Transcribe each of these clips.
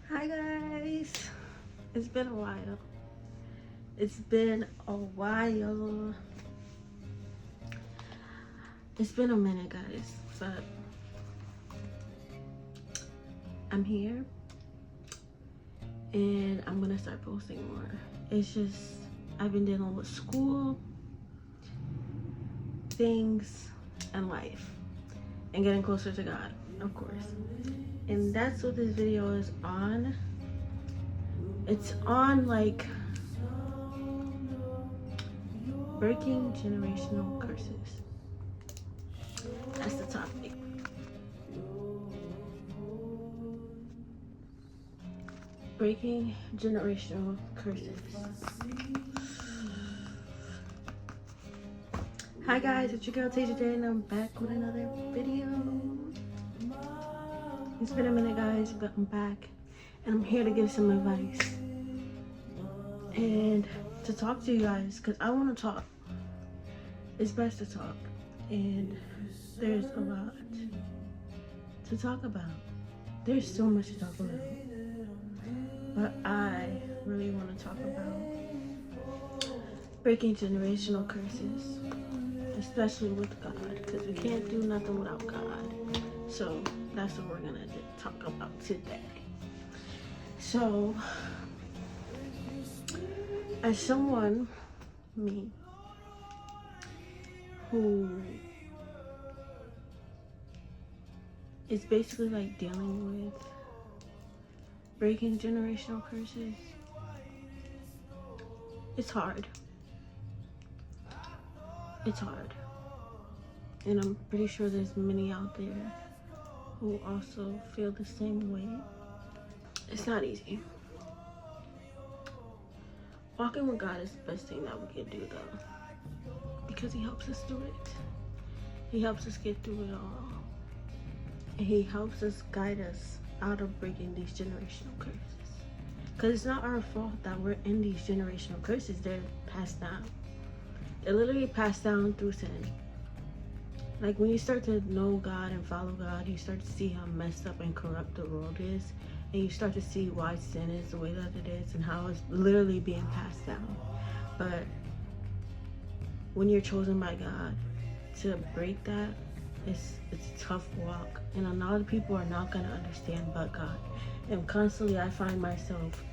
Hi guys, it's been a while. It's been a while. It's been a minute, guys, but I'm here and I'm gonna start posting more. It's just I've been dealing with school, things, and life, and getting closer to God, of course. And that's what this video is on. It's on like breaking generational curses. That's the topic. Breaking generational curses. Hi guys, it's your girl Tasia J and I'm back with another video. It's been a minute guys, but I'm back and I'm here to give some advice and to talk to you guys because I want to talk. It's best to talk and there's a lot to talk about. There's so much to talk about, but I really want to talk about breaking generational curses, especially with God, because we can't do nothing without God. So that's what we're gonna talk about today. So as someone, me, who is basically like dealing with breaking generational curses, it's hard. It's hard. And I'm pretty sure there's many out there who also feel the same way. It's not easy. Walking with God is the best thing that we can do though, because he helps us through it. He helps us get through it all. And he helps us guide us out of breaking these generational curses. Because it's not our fault that we're in these generational curses. They're passed down. They're literally passed down through sin. Like when you start to know God and follow God, you start to see how messed up and corrupt the world is. And you start to see why sin is the way that it is and how it's literally being passed down. But when you're chosen by God to break that, it's a tough walk. And a lot of people are not going to understand but God. And constantly I find myself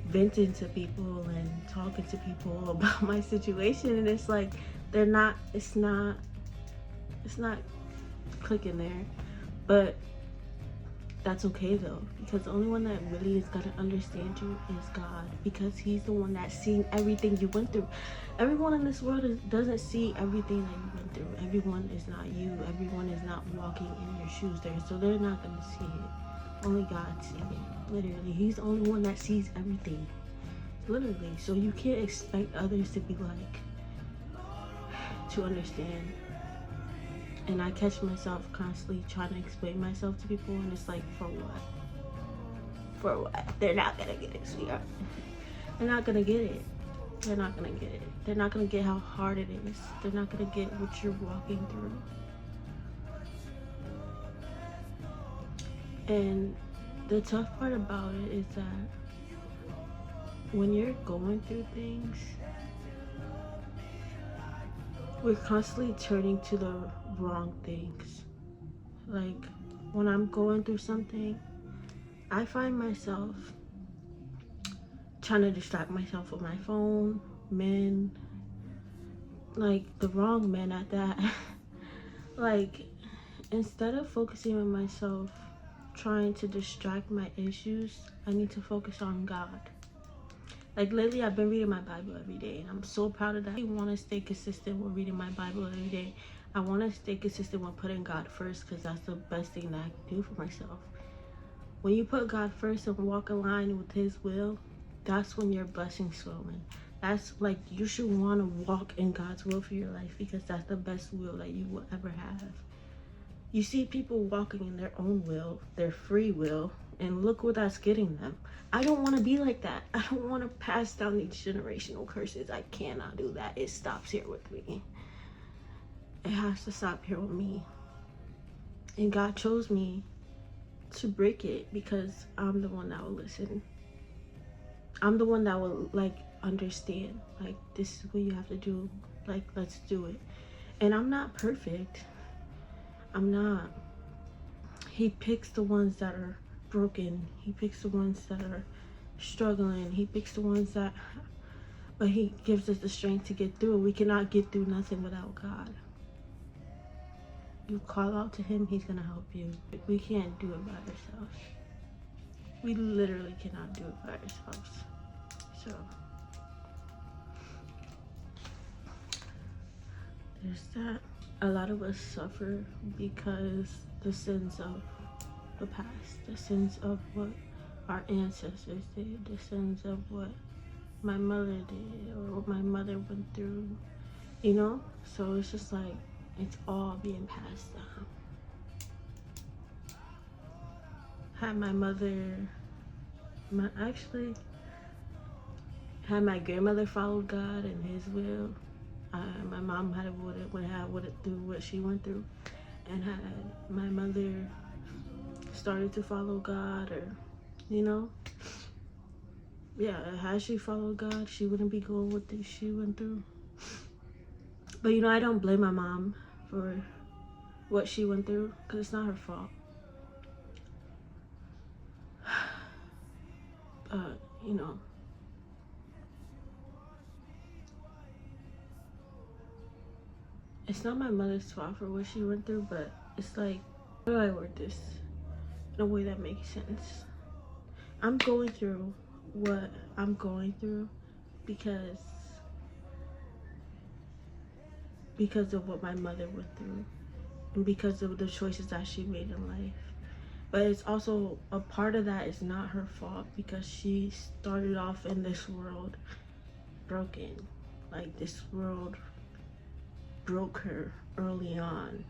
venting to people and talking to people about my situation. And it's like, it's not clicking there. But that's okay though, because the only one that really is gonna understand you is God, because he's the one that's seeing everything you went through. Everyone in this world doesn't see everything that you went through. Everyone is not you. Everyone is not walking in your shoes there, so they're not gonna see it. Only God sees it. Literally, he's the only one that sees everything. Literally, so you can't expect others to be like, to understand. And I catch myself constantly trying to explain myself to people, and it's like, for what? For what? They're not gonna get it, sweetheart. They're not gonna get it. They're not gonna get it. They're not gonna get how hard it is. They're not gonna get what you're walking through. And the tough part about it is that when you're going through things, we're constantly turning to the wrong things. Like when I'm going through something, I find myself trying to distract myself with my phone, men, like the wrong men at that. Like instead of focusing on myself, trying to distract my issues, I need to focus on God. Like lately I've been reading my Bible every day, and I'm so proud of that. I want to stay consistent with reading my Bible every day. I want to stay consistent with putting God first, because that's the best thing that I can do for myself. When you put God first and walk in line with his will, that's when your blessings flow in. That's like, you should want to walk in God's will for your life, because that's the best will that you will ever have. You see people walking in their own will, their free will, and look what that's getting them. I don't want to be like that. I don't want to pass down these generational curses. I cannot do that. It stops here with me. It has to stop here with me. And God chose me to break it, because I'm the one that will listen. I'm the one that will like understand, like, this is what you have to do, like, let's do it. And I'm not perfect. I'm not. He picks the ones that are broken. He picks the ones that are struggling. He picks the ones that, but he gives us the strength to get through it. We cannot get through nothing without God. You call out to him, he's gonna help you. We can't do it by ourselves. We literally cannot do it by ourselves. So there's that. A lot of us suffer because the sins of the past, the sins of what our ancestors did, the sins of what my mother did or what my mother went through, you know? So it's just like, it's all being passed down. Had my mother, had my grandmother followed God and his will, my mom would have through what she went through, and had my mother started to follow God, or, you know, yeah, had she followed God, she wouldn't be going with this she went through. But, you know, I don't blame my mom for what she went through, because it's not her fault. But, you know, it's not my mother's fault for what she went through, but it's like, how do I word this in a way that makes sense? I'm going through what I'm going through because of what my mother went through, and because of the choices that she made in life. But it's also, a part of that is not her fault, because she started off in this world broken. Like, this world broke her early on.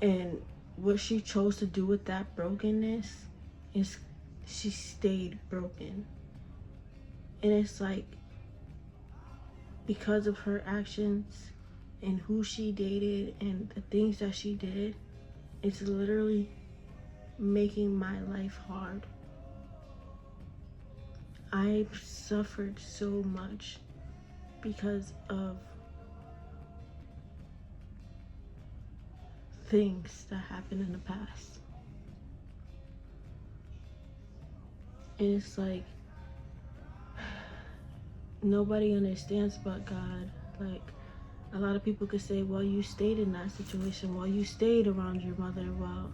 And what she chose to do with that brokenness is she stayed broken. And it's like, because of her actions and who she dated and the things that she did, it's literally making my life hard. I've suffered so much because of things that happened in the past. And it's like, nobody understands but God. Like, a lot of people could say, well, you stayed in that situation, well, you stayed around your mother, well,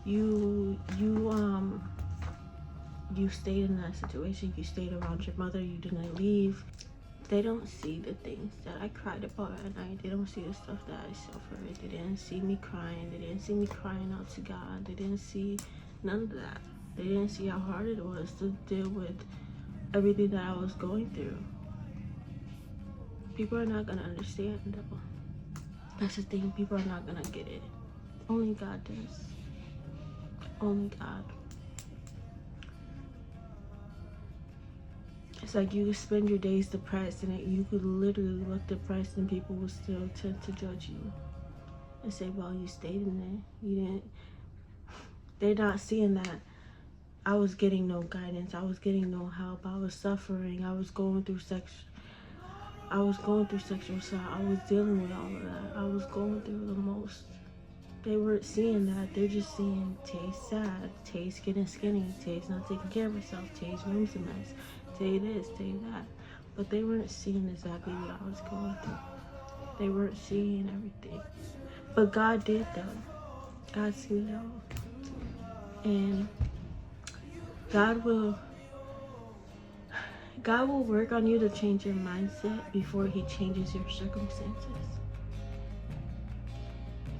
you stayed in that situation, you stayed around your mother, you didn't leave. They don't see the things that I cried about at night. They don't see the stuff that I suffered. They didn't see me crying. They didn't see me crying out to God. They didn't see none of that. They didn't see how hard it was to deal with everything that I was going through. People are not gonna understand though. That's the thing, people are not gonna get it. Only God does. Only God. It's like, you could spend your days depressed, and you could literally look depressed and people will still tend to judge you and say, well, you stayed in there, you didn't. They're not seeing that I was getting no guidance, I was getting no help, I was suffering, I was going through sexual assault, I was dealing with all of that, I was going through the most. They weren't seeing that. They're just seeing Tay's sad, Tay's getting skinny, Tay's not taking care of herself, Tay's room's a mess, Tay this, Tay that. But they weren't seeing exactly what I was going through. They weren't seeing everything. But God did though. God seen it all. And God will work on you to change your mindset before he changes your circumstances.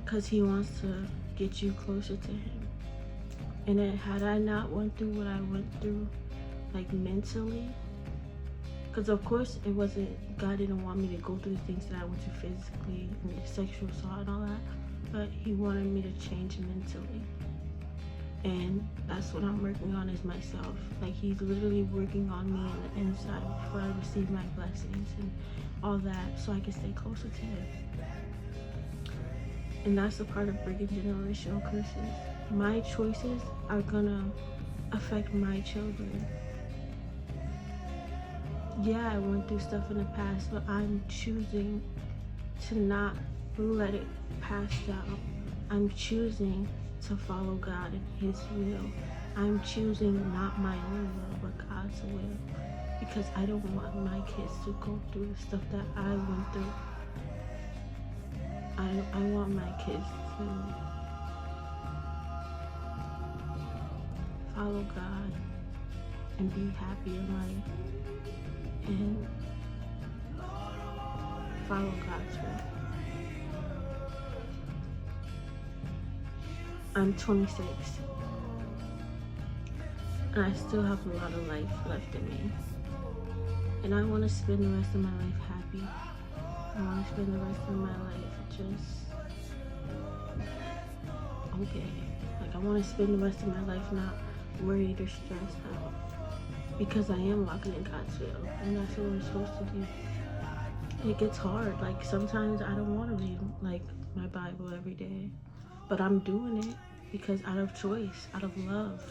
Because he wants to get you closer to him. And then, had I not went through what I went through, like mentally, because of course it wasn't, God didn't want me to go through the things that I went through physically and the sexual assault and all that, but he wanted me to change mentally. And that's what I'm working on, is myself. Like, he's literally working on me on the inside before I receive my blessings and all that, so I can stay closer to him. And that's a part of breaking generational curses. My choices are gonna affect my children. Yeah, I went through stuff in the past, but I'm choosing to not let it pass down. I'm choosing to follow God and His will. I'm choosing not my own will, but God's will. Because I don't want my kids to go through the stuff that I went through. I want my kids to follow God and be happy in life and follow God's will. I'm 26 and I still have a lot of life left in me. And I want to spend the rest of my life happy. I want to spend the rest of my life just okay. Like, I want to spend the rest of my life not worried or stressed out. Because I am walking in God's will. And that's what we're supposed to do. It gets hard. Like, sometimes I don't want to read, like, my Bible every day. But I'm doing it because out of choice, out of love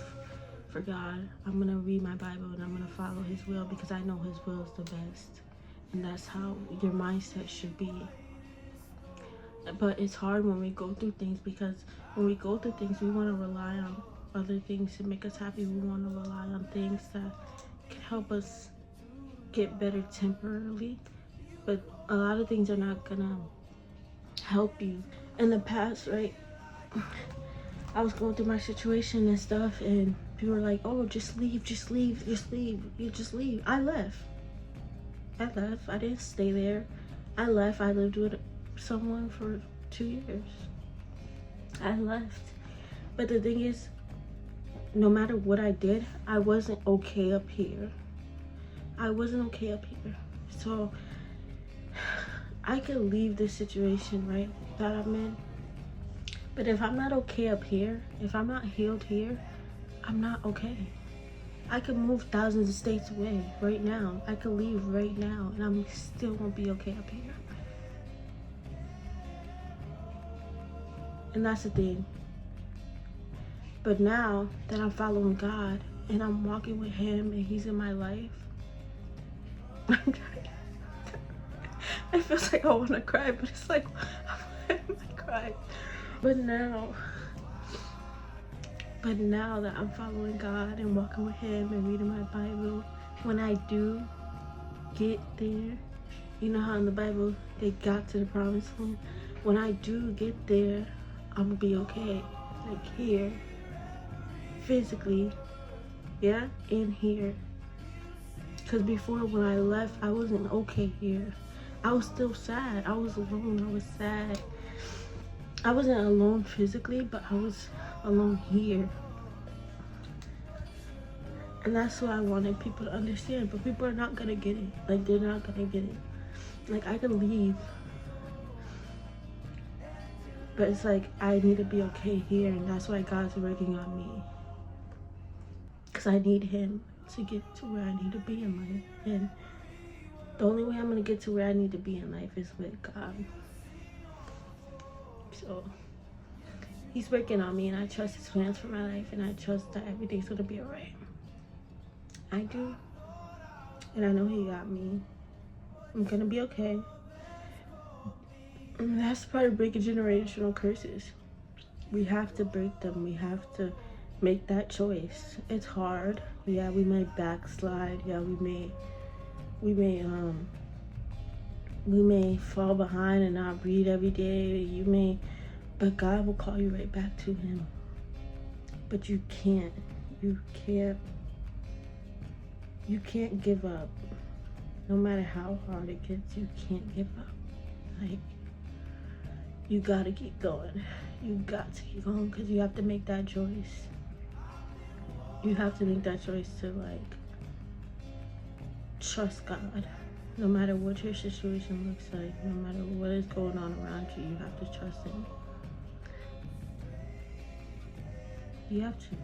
for God, I'm going to read my Bible and I'm going to follow His will because I know His will is the best. And that's how your mindset should be. But it's hard when we go through things because when we go through things, we want to rely on other things to make us happy. We want to rely on things that can help us get better temporarily. But a lot of things are not going to help you. In the past, right, I was going through my situation and stuff, and people were like, oh, just leave, just leave, just leave. You just leave. I left. I didn't stay there. I left. I lived with someone for 2 years. I left. But the thing is, no matter what I did, I wasn't okay up here. I wasn't okay up here. So I could leave this situation, right, that I'm in. But if I'm not okay up here, if I'm not healed here, I'm not okay. I could move thousands of states away right now. I could leave right now and I'm still won't be okay up here. And that's the thing. But now that I'm following God and I'm walking with Him and He's in my life, I feel like I want to cry, but it's like, why am I crying? But now that I'm following God and walking with Him and reading my Bible, when I do get there, you know how in the Bible they got to the promised land? When I do get there, I'm gonna be okay. Like here, physically, yeah, and here. Because before, when I left, I wasn't okay here. I was still sad. I was alone. I was sad. I wasn't alone physically, but I was alone here. And that's what I wanted people to understand. But people are not gonna get it. Like, they're not gonna get it. Like, I could leave. But it's like, I need to be okay here. And that's why God's working on me. Because I need Him to get to where I need to be in life. And the only way I'm gonna get to where I need to be in life is with God. So He's working on me, and I trust His plans for my life, and I trust that everything's gonna be alright. I do. And I know He got me. I'm gonna be okay. And that's part of breaking generational curses. We have to break them. We have to make that choice. It's hard. Yeah, we may backslide. Yeah, we may fall behind and not read every day. But God will call you right back to Him. But you can't give up. No matter how hard it gets, you can't give up. Like, you gotta keep going. You got to keep going because you have to make that choice. You have to make that choice to, like, trust God. No matter what your situation looks like, no matter what is going on around you, you have to trust Him. You have to.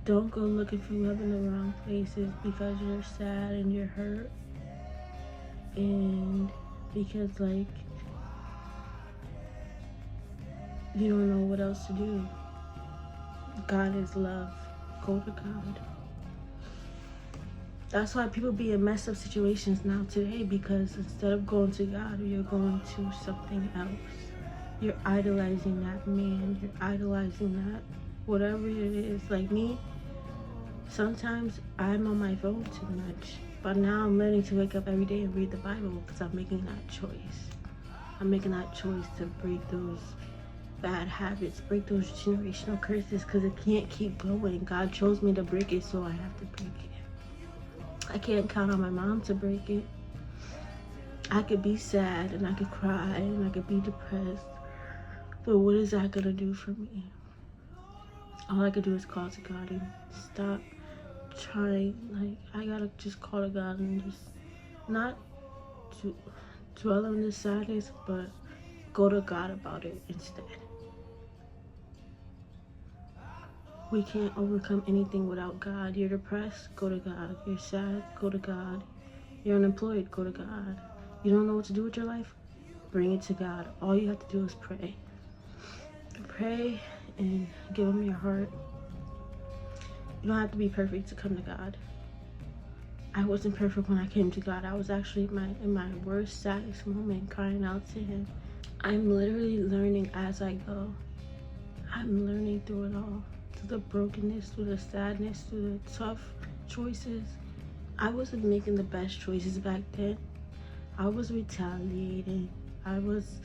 Don't go looking for love in the wrong places because you're sad and you're hurt. And because, like, you don't know what else to do. God is love. Go to God. That's why people be in messed up situations now today, because instead of going to God, you're going to something else. You're idolizing that man. You're idolizing that whatever it is. Like me, sometimes I'm on my phone too much. But now I'm learning to wake up every day and read the Bible because I'm making that choice. I'm making that choice to break those bad habits, break those generational curses, because it can't keep going. God chose me to break it, so I have to break it. I can't count on my mom to break it. I could be sad and I could cry and I could be depressed, but what is that gonna do for me? All I could do is call to God and stop trying. Like, I gotta just call to God and just not to dwell on the sadness, but go to God about it instead. We can't overcome anything without God. You're depressed, go to God. You're sad, go to God. You're unemployed, go to God. You don't know what to do with your life? Bring it to God. All you have to do is pray. Pray and give him your heart. You don't have to be perfect to come to God. I wasn't perfect when I came to God. I was actually in my worst, saddest moment, crying out to him. I'm literally learning as I go. I'm learning through it all. Through the brokenness, through the sadness, through the tough choices. I wasn't making the best choices back then. I was retaliating. I was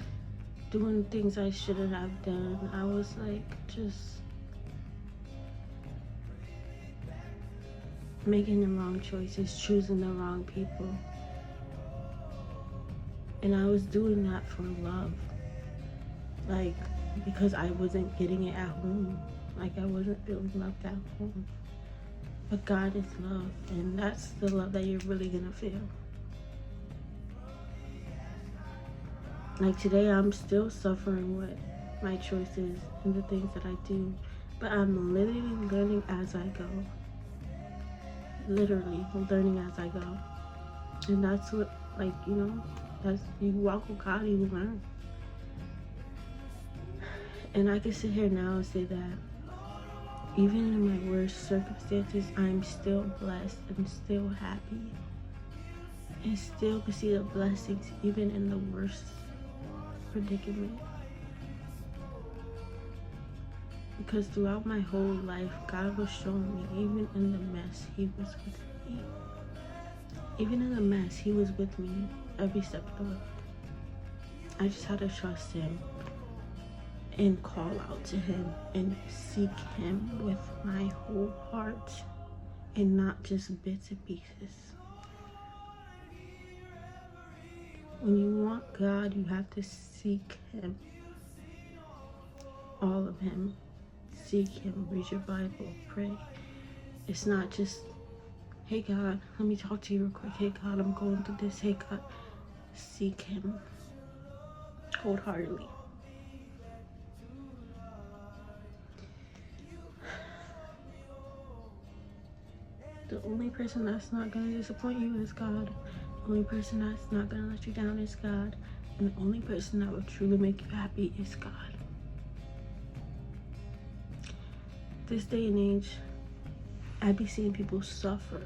doing things I shouldn't have done. I was like just making the wrong choices, choosing the wrong people. And I was doing that for love. Like, because I wasn't getting it at home. Like, I wasn't feeling loved at home. But God is love, and that's the love that you're really gonna feel. Like, today I'm still suffering with my choices and the things that I do, but I'm literally learning as I go. Literally learning as I go. And that's what, like, you know, that's, you walk with God, you learn. And I can sit here now and say that even in my worst circumstances, I'm still blessed and still happy. And still can see the blessings even in the worst predicament. Because throughout my whole life, God was showing me, even in the mess, he was with me. Even in the mess, he was with me every step of the way. I just had to trust him and call out to him and seek him with my whole heart and not just bits and pieces. When you want God, you have to seek him. All of him. Seek him, read your Bible, pray. It's not just, hey God, let me talk to you real quick. Hey God, I'm going through this. Hey God, seek him wholeheartedly. The only person that's not going to disappoint you is God. The only person that's not going to let you down is God. And the only person that will truly make you happy is God. This day and age, I be seeing people suffer.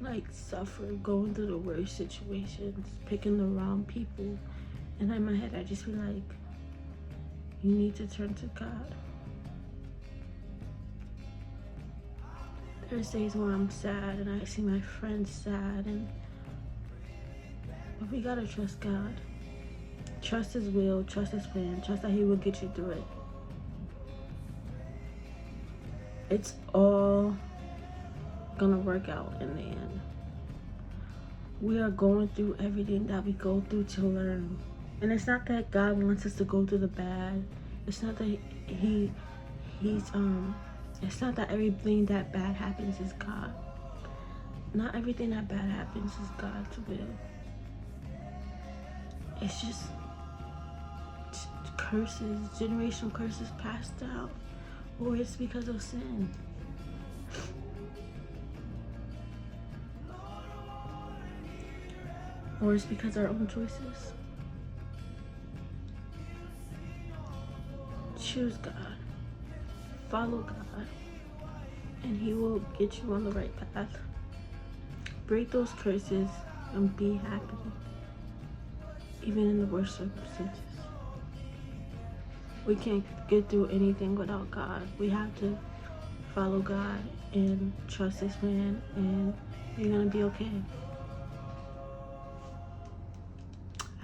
Like, suffer, going through the worst situations, picking the wrong people. And in my head, I just feel like, you need to turn to God. There's days when I'm sad and I see my friends sad, but we gotta trust God. Trust his will, trust his plan, trust that he will get you through it. It's all gonna work out in the end. We are going through everything that we go through to learn. And it's not that God wants us to go through the bad. It's not that it's not that everything that bad happens is God. Not everything that bad happens is God's will. It's just curses, generational curses passed down. Or it's because of sin. or it's because of our own choices. Choose God. Follow God. And He will get you on the right path. Break those curses and be happy. Even in the worst circumstances. We can't get through anything without God. We have to follow God and trust His plan, and you're gonna be okay.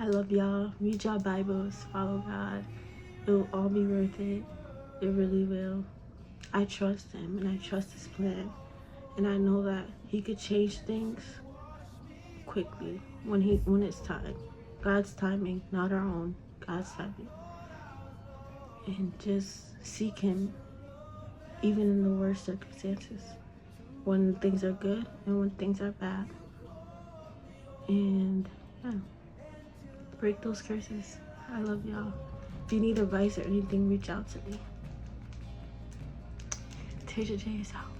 I love y'all. Read y'all Bibles. Follow God. It will all be worth it. It really will. I trust Him and I trust His plan. And I know that He could change things quickly when it's time. God's timing, not our own. God's timing. And just seek Him even in the worst circumstances. When things are good and when things are bad. And yeah. Break those curses. I love y'all. If you need advice or anything, reach out to me. Tasia J is out.